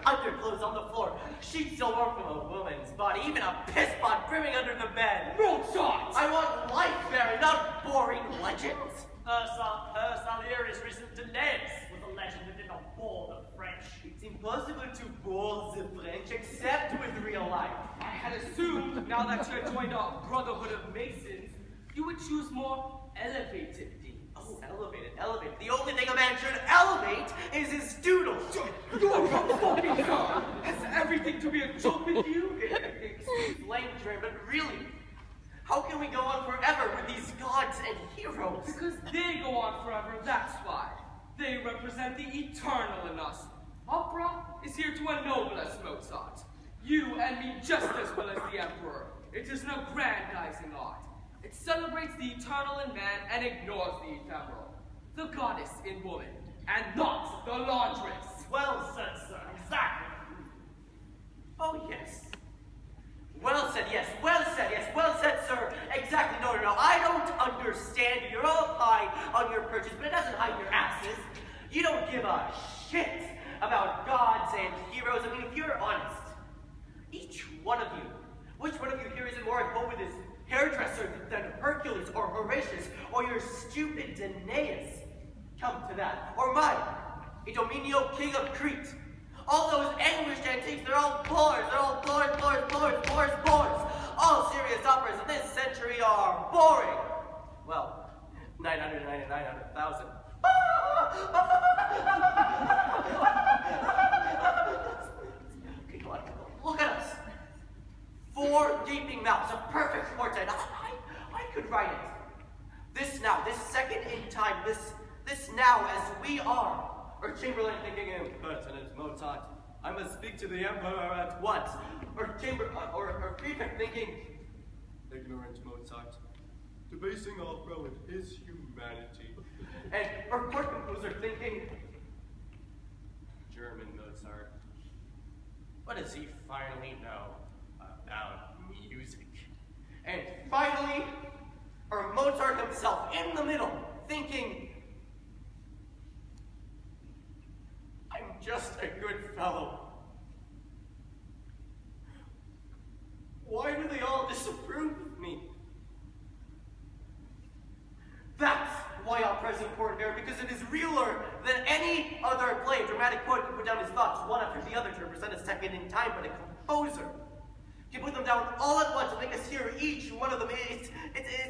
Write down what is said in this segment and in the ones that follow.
underclothes on the floor, sheets still warm from a woman's body, even a piss pot brimming under the bed. Mozart! I want life, Baron, not boring legends. Her Salieri's recent delays was a legend that did not bore the French. It's impossible to bore the French except with real life. I had assumed, now that you had joined our Brotherhood of Masons, you would choose more elevated themes. Oh, elevated. The only thing a man should elevate is his doodle. You are fucking sir! Has everything to be a joke with you? Excuse language, but really, how can we go on forever with these gods and heroes? Because they go on forever, that's why. They represent the eternal in us. Opera is here to ennoble us, Mozart. You and me just as well as the Emperor. It is no grandizing art. It celebrates the eternal in man and ignores the ephemeral. The goddess in woman, and not the laundress. Well said, sir. Exactly. Oh, yes. Well said, yes. Well said, yes. Well said, sir. Exactly. No. I don't understand. You're all high on your perches, but it doesn't hide your asses. You don't give a shit about gods and heroes. I mean, if you're honest, each one of you, which one of you here isn't more at home with his hairdresser than Hercules or Horatius or your stupid Danaeus? Come to that. Or mine, Idomeneo, king of Crete. All those anguished antiques, they're all bores. They're all bores. All serious operas in this century are boring. Well, 999 out of 1,000. Okay, come on. Look at us. 4 gaping mouths, a perfect quartet. I could write it. This now, this second in time, this now as we are. Or Chamberlain thinking, impertinent Mozart, I must speak to the Emperor at once. Or Prefect thinking, ignorant Mozart, debasing opera with his humanity. And or court composer thinking, German Mozart, what does he finally know about music? And finally, or Mozart himself in the middle, thinking, I'm just a good fellow. Why do they all disapprove of me? That's why opera is important, because it is realer than any other play. A dramatic poet can put down his thoughts one after the other to represent a second in time, but a composer can put them down all at once and make us hear each one of them. It's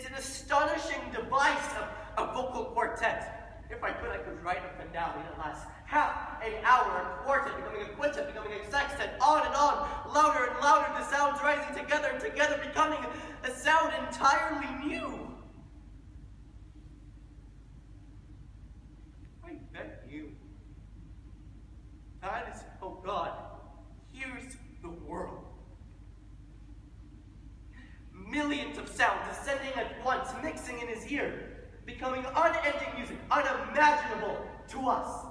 an astonishing device of a vocal quartet. If I could write a finale that lasts half an hour, a quartet becoming a quintet, becoming a sextet, on and on, louder and louder, the sounds rising together and together, becoming a sound entirely new. I bet you, that is how God hears the world. Millions of sounds ascending at once, mixing in his ear, becoming unending music, unimaginable to us.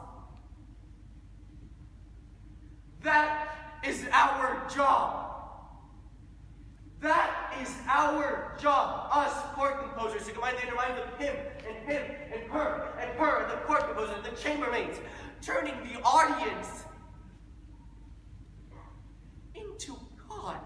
That is our job. That is our job, us court composers, to combine the inner minds of him, and her, and the court composer, and the chambermaids, turning the audience into God.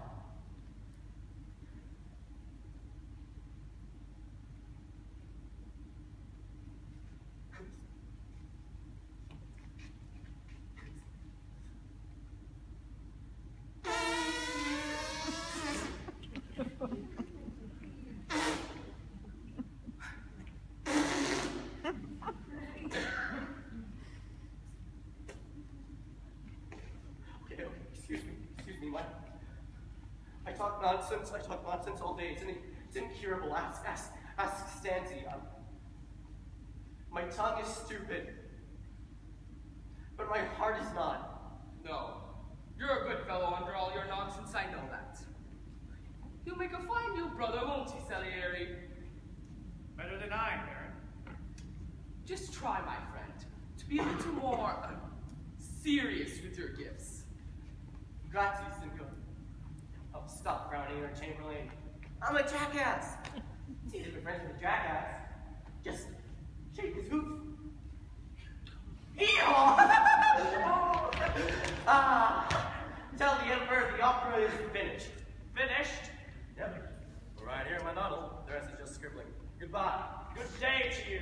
Excuse me, I talk nonsense all day. It's incurable. Ask Stanzi. My tongue is stupid, but my heart is not. No, you're a good fellow under all your nonsense, I know that. He'll make a fine new brother, won't he, Salieri? Better than I, Baron. Just try, my friend, to be a little more serious with your gifts. Grazie, Simco. Oh, stop frowning, your Chamberlain. I'm a jackass. It's easy to be friends with a jackass. Just shake his hoof. Eeyore! Tell the Emperor the opera is finished. Finished? Yep. We're right here in my noddle. The rest is just scribbling. Goodbye. Good day to you.